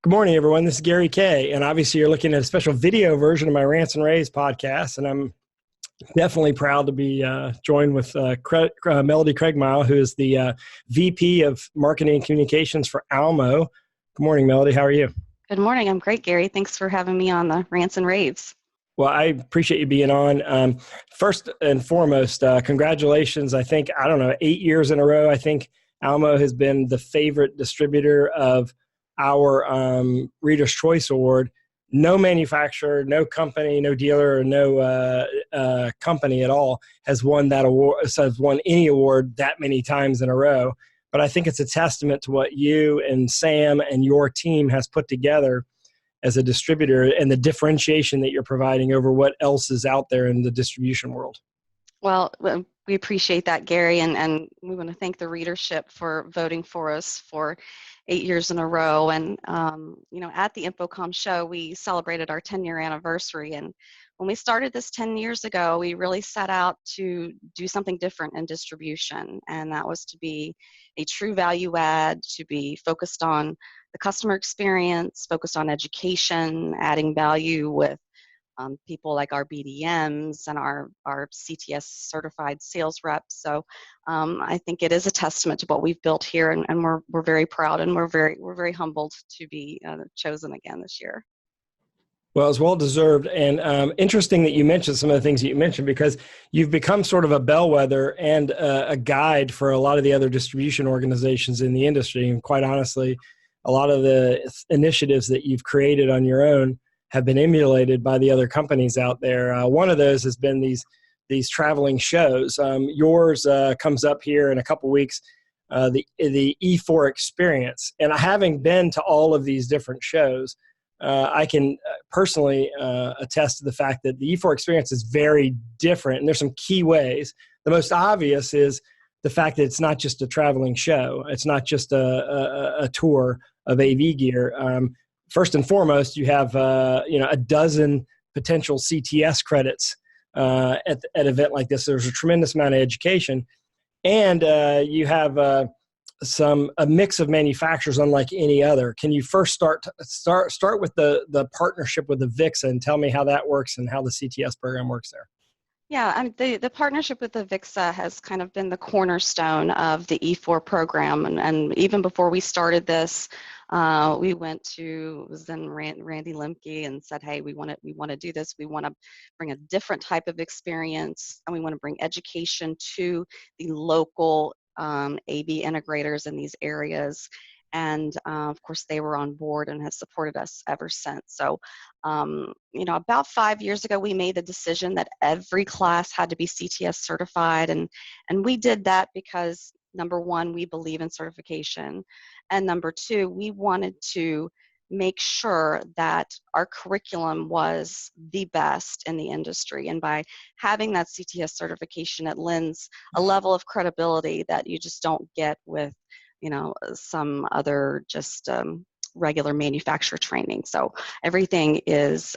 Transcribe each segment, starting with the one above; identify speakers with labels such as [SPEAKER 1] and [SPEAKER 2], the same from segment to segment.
[SPEAKER 1] Good morning, everyone. This is Gary Kay, and obviously you're looking at a special video version of my Rants and Raves podcast, and I'm definitely proud to be joined with Melody Craigmile, who is the VP of Marketing and Communications for Almo. Good morning, Melody. How are you?
[SPEAKER 2] Good morning. I'm great, Gary. Thanks for having me on the Rants and Raves.
[SPEAKER 1] Well, I appreciate you being on. First and foremost, congratulations. I think, 8 years in a row, I think Almo has been the favorite distributor of our Reader's Choice Award. No manufacturer, no company, no dealer, or no company at all has won that award, has won any award that many times in a row. But I think it's a testament to what you and Sam and your team has put together as a distributor and the differentiation that you're providing over what else is out there in the distribution world.
[SPEAKER 2] Well, we appreciate that, Gary, and we want to thank the readership for voting for us for 8 years in a row. And, at the InfoComm show, we celebrated our 10-year anniversary. And when we started this 10 years ago, we really set out to do something different in distribution. And that was to be a true value add, to be focused on the customer experience, focused on education, adding value with people like our BDMs and our CTS certified sales reps. So I think it is a testament to what we've built here, and we're very proud, and we're very humbled to be chosen again this year.
[SPEAKER 1] Well, it's well deserved, and interesting that you mentioned some of the things that you mentioned, because you've become sort of a bellwether and a guide for a lot of the other distribution organizations in the industry. And quite honestly, a lot of the initiatives that you've created on your own have been emulated by the other companies out there. One of those has been these traveling shows. Yours comes up here in a couple weeks, the E4 Experience. And having been to all of these different shows, I can personally attest to the fact that the E4 Experience is very different, and there's some key ways. The most obvious is the fact that it's not just a traveling show. It's not just a tour of AV gear. First and foremost, you have a dozen potential CTS credits at an event like this. There's a tremendous amount of education, and you have a mix of manufacturers unlike any other. Can you first start with the partnership with the VIXA and tell me how that works and how the CTS program works there?
[SPEAKER 2] Yeah, the partnership with the VIXA has kind of been the cornerstone of the E4 program, and even before we started this, we went to Randy Lemke and said, hey, we want to do this. We want to bring a different type of experience, and we want to bring education to the local AV integrators in these areas. And of course, they were on board and have supported us ever since. So, about 5 years ago, we made the decision that every class had to be CTS certified, and we did that because, number one, we believe in certification, and number two, we wanted to make sure that our curriculum was the best in the industry. And by having that CTS certification, it lends a level of credibility that you just don't get with some other just regular manufacturer training. So everything is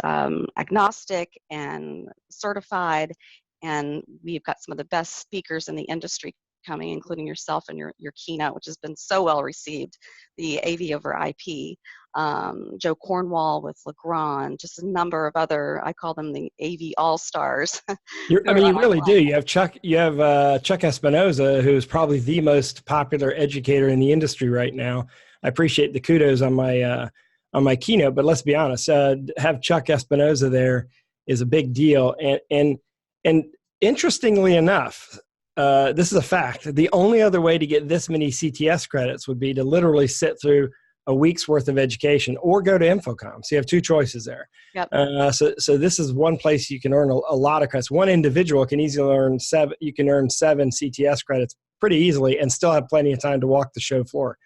[SPEAKER 2] agnostic and certified, and we've got some of the best speakers in the industry coming, including yourself and your keynote, which has been so well received, the AV over IP, Joe Cornwall with Legrand, just a number of other, I call them the AV all-stars.
[SPEAKER 1] You really do. You have Chuck Espinoza, who is probably the most popular educator in the industry right now. I appreciate the kudos on my keynote, but let's be honest, have Chuck Espinoza there is a big deal. And interestingly enough, this is a fact. The only other way to get this many CTS credits would be to literally sit through a week's worth of education or go to InfoComm. So you have two choices there.
[SPEAKER 2] Yep.
[SPEAKER 1] So this is one place you can earn a lot of credits. One individual can easily earn seven CTS credits pretty easily and still have plenty of time to walk the show floor.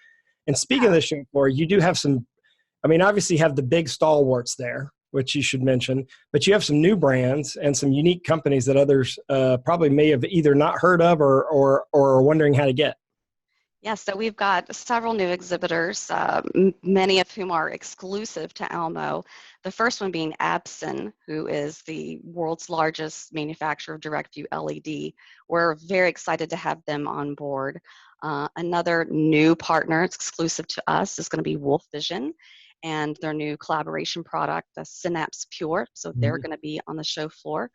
[SPEAKER 1] And speaking of the show floor, you do have obviously you have the big stalwarts there, which you should mention, but you have some new brands and some unique companies that others probably may have either not heard of or are wondering how to get.
[SPEAKER 2] Yes, so we've got several new exhibitors, many of whom are exclusive to Almo. The first one being Absen, who is the world's largest manufacturer of direct view LED. We're very excited to have them on board. Another new partner, it's exclusive to us, is going to be Wolf Vision and their new collaboration product, the Synapse Pure. So they're going to be on the show floor.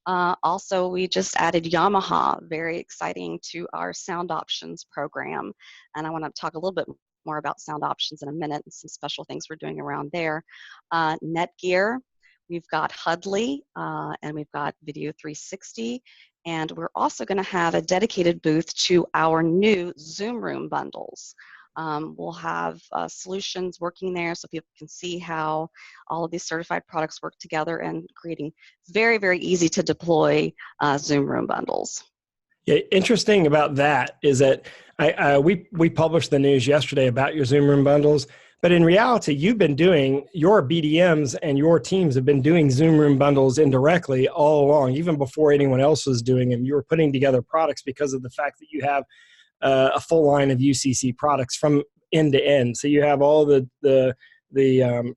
[SPEAKER 2] Also, we just added Yamaha, very exciting, to our Sound Options program. And I want to talk a little bit more about Sound Options in a minute and some special things we're doing around there. Netgear, we've got Hudley, and we've got Video 360. And we're also going to have a dedicated booth to our new Zoom Room bundles. We'll have solutions working there so people can see how all of these certified products work together and creating very, very easy to deploy Zoom Room bundles.
[SPEAKER 1] Yeah, interesting about that is that we published the news yesterday about your Zoom Room bundles, but in reality, you've been doing, your BDMs and your teams have been doing Zoom Room bundles indirectly all along, even before anyone else was doing them. You were putting together products because of the fact that you have a full line of UCC products from end to end. So you have all the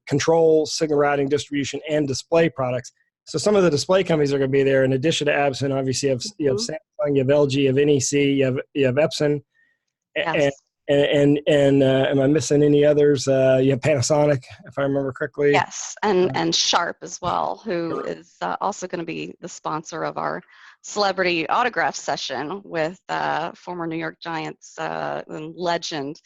[SPEAKER 1] control, signal routing, distribution, and display products. So some of the display companies are going to be there. In addition to Epson, obviously you have Samsung, you have LG, you have NEC, you have Epson,
[SPEAKER 2] Yes.
[SPEAKER 1] and am I missing any others? You have Panasonic, if I remember correctly.
[SPEAKER 2] Yes, and Sharp as well, who is also going to be the sponsor of our celebrity autograph session with former New York Giants legend.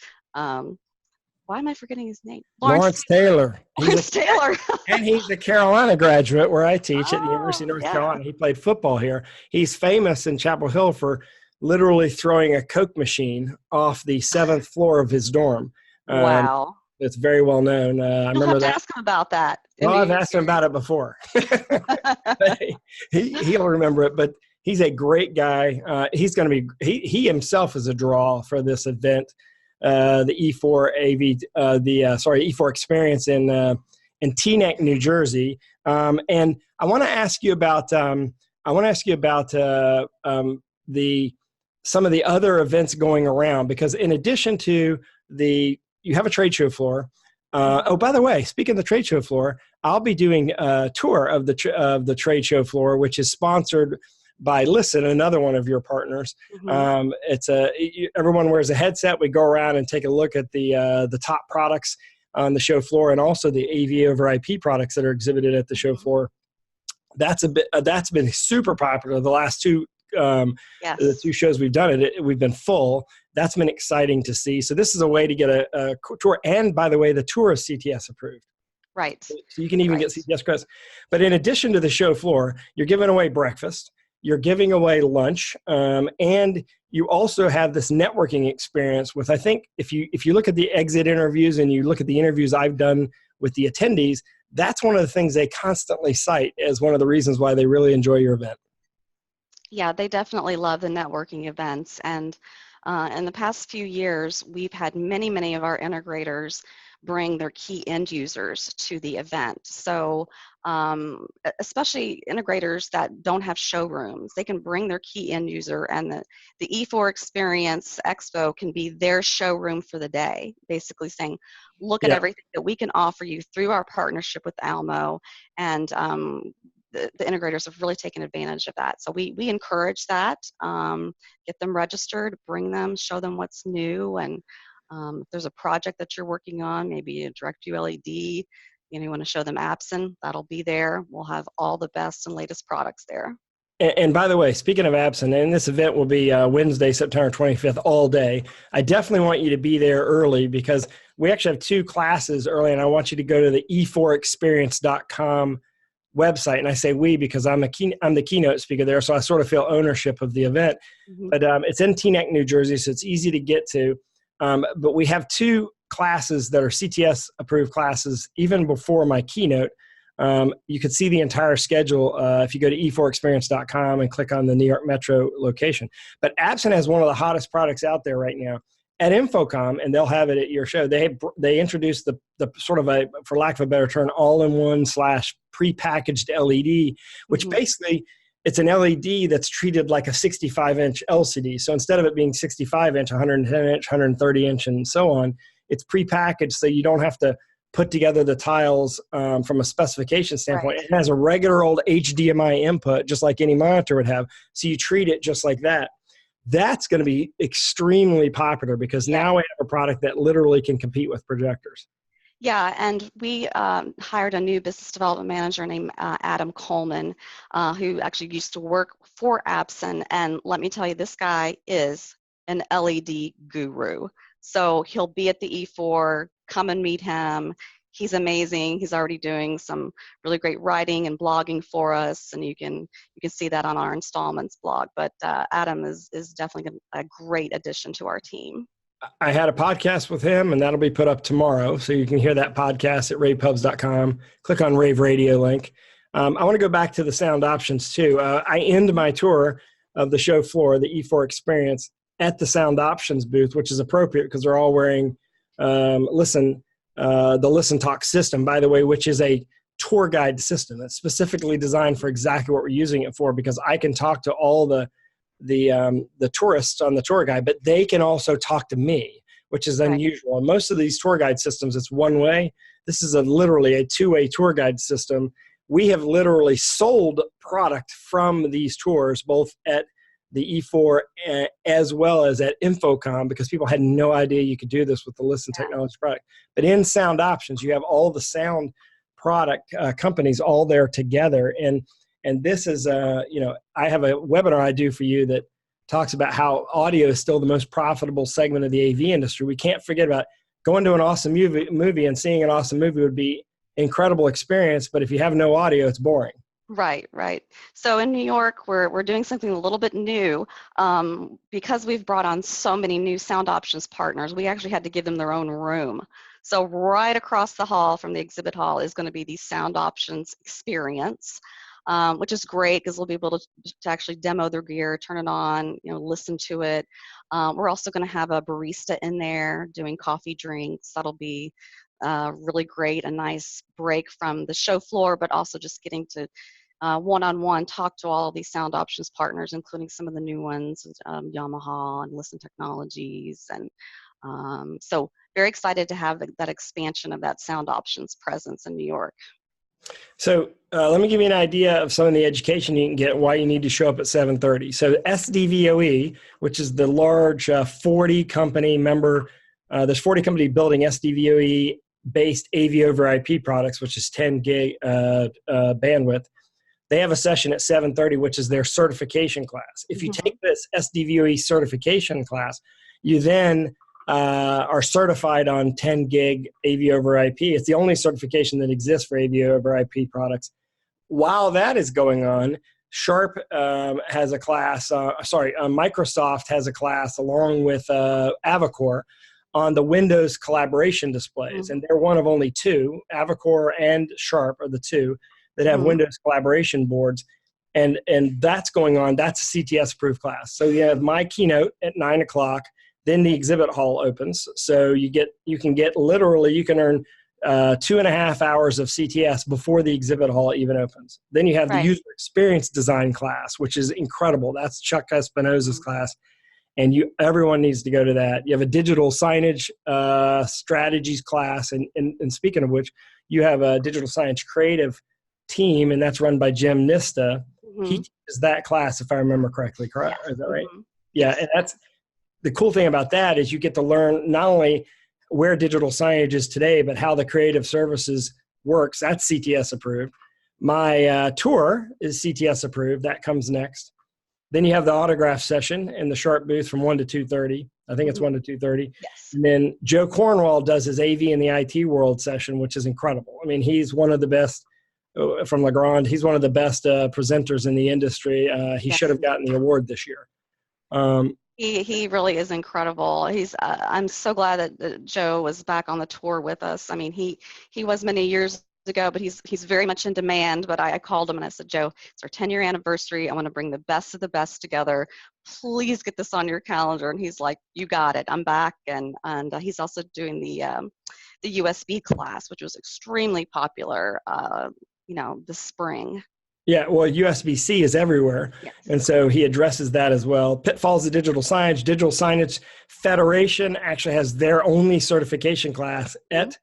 [SPEAKER 2] Why am I forgetting his name?
[SPEAKER 1] Lawrence Taylor.
[SPEAKER 2] Lawrence Taylor.
[SPEAKER 1] And he's a Carolina graduate where I teach at the University of North Carolina. He played football here. He's famous in Chapel Hill for literally throwing a Coke machine off the 7th floor of his dorm.
[SPEAKER 2] Wow.
[SPEAKER 1] It's very well known. I remember that.
[SPEAKER 2] Ask him about that.
[SPEAKER 1] Well, I've asked him about it before. He'll remember it, but he's a great guy. He's going to be, he himself is a draw for this event. The E4 AV, E4 experience in Teaneck, New Jersey. And I want to ask you about, some of the other events going around, because in addition to you have a trade show floor. Oh, by the way, speaking of the trade show floor, I'll be doing a tour of the trade show floor, which is sponsored by Listen, another one of your partners. Everyone wears a headset. We go around and take a look at the top products on the show floor, and also the AV over IP products that are exhibited at the show floor. That's been super popular the last two. The two shows we've done we've been full. That's been exciting to see. So this is a way to get a tour. And by the way, the tour is CTS approved.
[SPEAKER 2] Right.
[SPEAKER 1] So you can even get CTS credits. But in addition to the show floor, you're giving away breakfast, you're giving away lunch, and you also have this networking experience with, I think, if you look at the exit interviews and you look at the interviews I've done with the attendees, that's one of the things they constantly cite as one of the reasons why they really enjoy your event.
[SPEAKER 2] Yeah, they definitely love the networking events. And in the past few years, we've had many of our integrators bring their key end users to the event. So especially integrators that don't have showrooms, they can bring their key end user, and the E4 Experience Expo can be their showroom for the day, basically saying, look at everything that we can offer you through our partnership with Almo. And the integrators have really taken advantage of that. So we encourage that, get them registered, bring them, show them what's new. And if there's a project that you're working on, maybe a DirectView LED, you want to show them Epson, that'll be there. We'll have all the best and latest products there.
[SPEAKER 1] And by the way, speaking of Epson, and this event will be Wednesday, September 25th, all day. I definitely want you to be there early, because we actually have 2 classes early, and I want you to go to the e4experience.com website. And I say we because I'm the keynote speaker there, so I sort of feel ownership of the event. But it's in Teaneck, New Jersey, so it's easy to get to. But we have 2 classes that are CTS approved classes even before my keynote. You could see the entire schedule if you go to e4experience.com and click on the New York Metro location. But Epson has one of the hottest products out there right now at Infocom, and they'll have it at your show. They introduced the sort of a, for lack of a better term, all-in-one / prepackaged LED, which basically it's an LED that's treated like a 65-inch LCD. So instead of it being 65-inch, 110-inch, 130-inch, and so on, it's prepackaged so you don't have to put together the tiles from a specification standpoint. Right. It has a regular old HDMI input, just like any monitor would have. So you treat it just like that. That's going to be extremely popular because now we have a product that literally can compete with projectors.
[SPEAKER 2] Yeah, and we hired a new business development manager named Adam Coleman, who actually used to work for Epson. And let me tell you, this guy is an LED guru. So he'll be at the E4, come and meet him. He's amazing. He's already doing some really great writing and blogging for us, and you can see that on our installments blog. But Adam is definitely a great addition to our team.
[SPEAKER 1] I had a podcast with him, and that'll be put up tomorrow. So you can hear that podcast at ravepubs.com. Click on Rave Radio link. I want to go back to the sound options too. I end my tour of the show floor, the E4 experience, at the sound options booth, which is appropriate because they're all wearing the Listen Talk system, by the way, which is a tour guide system that's specifically designed for exactly what we're using it for, because I can talk to all the tourists on the tour guide, but they can also talk to me, which is unusual. And most of these tour guide systems, it's one way. This is literally a two-way tour guide system. We have literally sold product from these tours, both at the E4 as well as at Infocom, because people had no idea you could do this with the Listen Technology product. But in Sound Options, you have all the sound product companies all there together. And this is, I have a webinar I do for you that talks about how audio is still the most profitable segment of the AV industry. We can't forget about going to an awesome movie and seeing an awesome movie would be incredible experience, but if you have no audio, it's boring.
[SPEAKER 2] Right. So in New York, we're doing something a little bit new. Because we've brought on so many new Sound Options partners, we actually had to give them their own room. So right across the hall from the exhibit hall is going to be the Sound Options experience. Which is great because they'll be able to actually demo their gear, turn it on, listen to it. We're also going to have a barista in there doing coffee drinks. That'll be really great, a nice break from the show floor, but also just getting to one-on-one talk to all of these Sound Options partners, including some of the new ones, Yamaha and Listen Technologies. And so very excited to have that expansion of that Sound Options presence in New York.
[SPEAKER 1] So let me give you an idea of some of the education you can get, why you need to show up at 7:30. So SDVOE, which is the large 40 company member, there's 40 company building SDVOE-based AV over IP products, which is 10 gig bandwidth. They have a session at 7:30, which is their certification class. If you take this SDVOE certification class, you then are certified on 10 gig AV over IP. It's the only certification that exists for AV over IP products. While that is going on, Sharp has a class, Microsoft has a class along with Avacor on the Windows collaboration displays. And they're one of only two. Avacor and Sharp are the two that have Windows collaboration boards. And that's going on. That's a CTS approved class. So you have my keynote at 9 o'clock. Then the exhibit hall opens. So you can earn 2.5 hours of CTS before the exhibit hall even opens. Then you have the user experience design class, which is incredible. That's Chuck Espinosa's class. And everyone needs to go to that. You have a digital signage strategies class. And speaking of which, you have a digital signage creative team, and that's run by Jim Nista. He teaches that class, if I remember correctly. Correct? Is that right? Yeah, and that's the cool thing about that is you get to learn not only where digital signage is today, but how the creative services works. That's CTS approved. My tour is CTS approved. That comes next. Then you have the autograph session in the Sharp booth from 1 to 2:30. I think it's 1 to 2:30.
[SPEAKER 2] Yes.
[SPEAKER 1] And then Joe Cornwall does his AV in the IT world session, which is incredible. I mean, he's one of the best from Legrand. He's one of the best presenters in the industry. He should have gotten the award this year.
[SPEAKER 2] He really is incredible. I'm so glad that Joe was back on the tour with us. I mean, he was many years ago, but he's very much in demand. But I called him and I said, Joe, it's our 10-year anniversary. I want to bring the best of the best together. Please get this on your calendar. And he's like, you got it. I'm back. And he's also doing the USB class, which was extremely popular, this spring.
[SPEAKER 1] Yeah, well, USB-C is everywhere. Yes. And so he addresses that as well. Pitfalls of Digital Signage. Digital Signage Federation actually has their only certification class at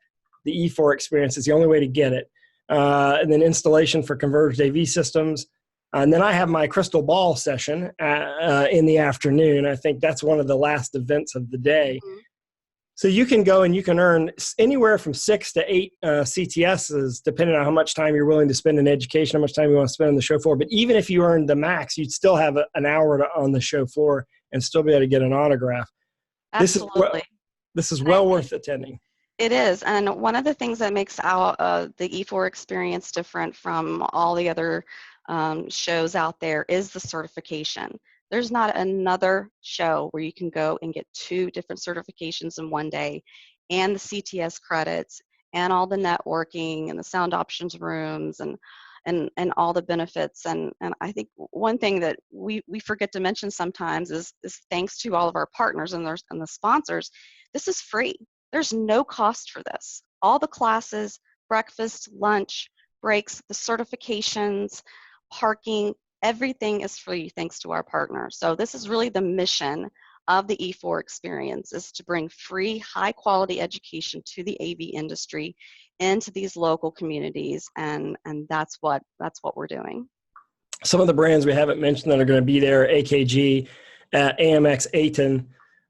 [SPEAKER 1] the E4 experience. It's the only way to get it. And then installation for converged AV systems. And then I have my crystal ball session in the afternoon. I think that's one of the last events of the day.
[SPEAKER 2] Mhm.
[SPEAKER 1] So you can go and you can earn anywhere from 6 to 8 CTSs, depending on how much time you're willing to spend in education, how much time you want to spend on the show floor. But even if you earned the max, you'd still have an hour on the show floor and still be able to get an autograph.
[SPEAKER 2] Absolutely.
[SPEAKER 1] This is well worth attending.
[SPEAKER 2] It is, and one of the things that makes the E4 experience different from all the other shows out there is the certification. There's not another show where you can go and get 2 different certifications in one day, and the CTS credits, and all the networking, and the sound options rooms, and all the benefits. And I think one thing that we forget to mention sometimes is thanks to all of our partners and the sponsors, this is free. There's no cost for this. All the classes, breakfast, lunch, breaks, the certifications, parking, everything is free thanks to our partners. So this is really the mission of the E4 experience, is to bring free, high quality education to the AV industry into these local communities, and that's what we're doing.
[SPEAKER 1] Some of the brands we haven't mentioned that are going to be there: AKG, AMX Aton,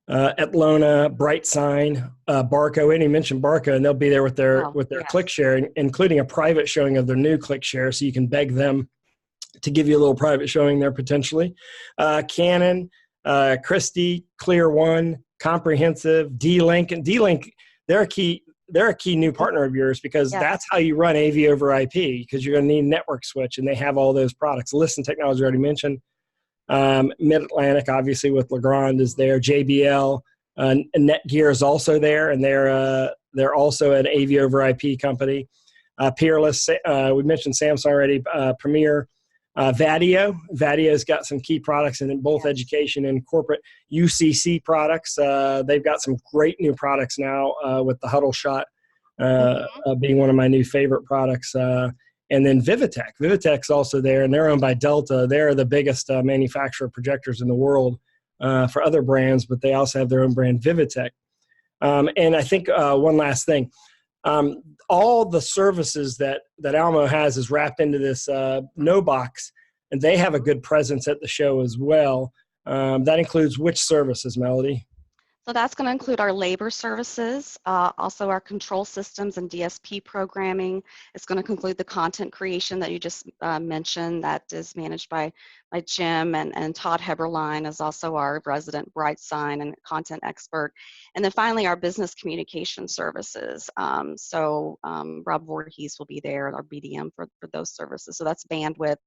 [SPEAKER 1] Atlona, Bright Sign, Barco. And you mentioned Barco, and they'll be there with their
[SPEAKER 2] Yes.
[SPEAKER 1] click share, including a private showing of their new click share, so you can beg them to give you a little private showing there potentially. Canon, Christie, Clear One, Comprehensive, D-Link. And D-Link, they're a key new partner of yours, because that's how you run AV over IP, because you're going to need network switch, and they have all those products. Listen Technology already mentioned. Mid-Atlantic, obviously, with Legrand is there. JBL, Netgear is also there, and they're also an AV over IP company. Peerless, we mentioned Samsung already. Premier, Vadio's got some key products in both education and corporate. UCC products, they've got some great new products now, with the Huddle Shot being one of my new favorite products. And then Vivitech. Vivitech's also there, and they're owned by Delta. They're the biggest manufacturer of projectors in the world for other brands, but they also have their own brand, Vivitech. And I think one last thing. All the services that Almo has is wrapped into this no box, and they have a good presence at the show as well. That includes which services, Melody?
[SPEAKER 2] So that's going to include our labor services, also our control systems and DSP programming. It's going to conclude the content creation that you just mentioned, that is managed by Jim, and Todd Heberlein is also our resident Bright Sign and content expert. And then finally, our business communication services. Rob Voorhees will be there, our BDM for those services. So that's bandwidth,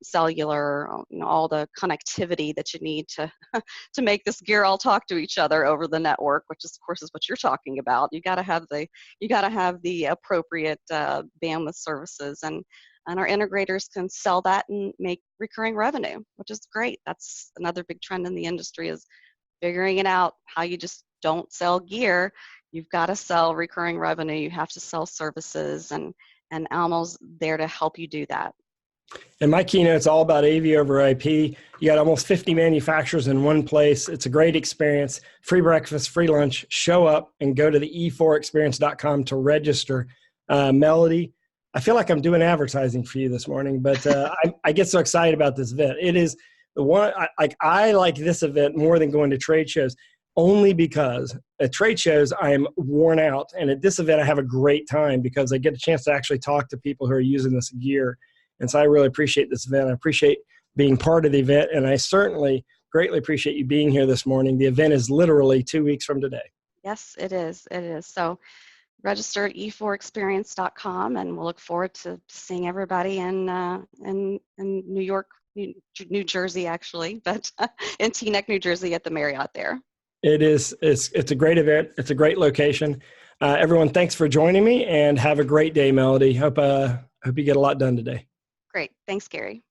[SPEAKER 2] cellular, all the connectivity that you need to to make this gear all talk to each other over the network, which is, of course, is what you're talking about. You got to have the appropriate bandwidth services, and our integrators can sell that and make recurring revenue, which is great. That's another big trend in the industry, is figuring it out how you just don't sell gear. You've got to sell recurring revenue. You have to sell services, and Almo's there to help you do that.
[SPEAKER 1] And my keynote's all about AV over IP. You got almost 50 manufacturers in one place. It's a great experience. Free breakfast, free lunch. Show up and go to the e4experience.com to register. Melody, I feel like I'm doing advertising for you this morning, but I get so excited about this event. It is the one, I like this event more than going to trade shows, only because at trade shows I am worn out. And at this event I have a great time because I get a chance to actually talk to people who are using this gear. And so I really appreciate this event. I appreciate being part of the event, and I certainly greatly appreciate you being here this morning. The event is literally 2 weeks from today.
[SPEAKER 2] Yes, it is. It is. So register at e4experience.com, and we'll look forward to seeing everybody in New York, New Jersey, actually, but in Teaneck, New Jersey at the Marriott there.
[SPEAKER 1] It is. It's a great event. It's a great location. Everyone, thanks for joining me, and have a great day, Melody. Hope you get a lot done today.
[SPEAKER 2] Great. Thanks, Gary.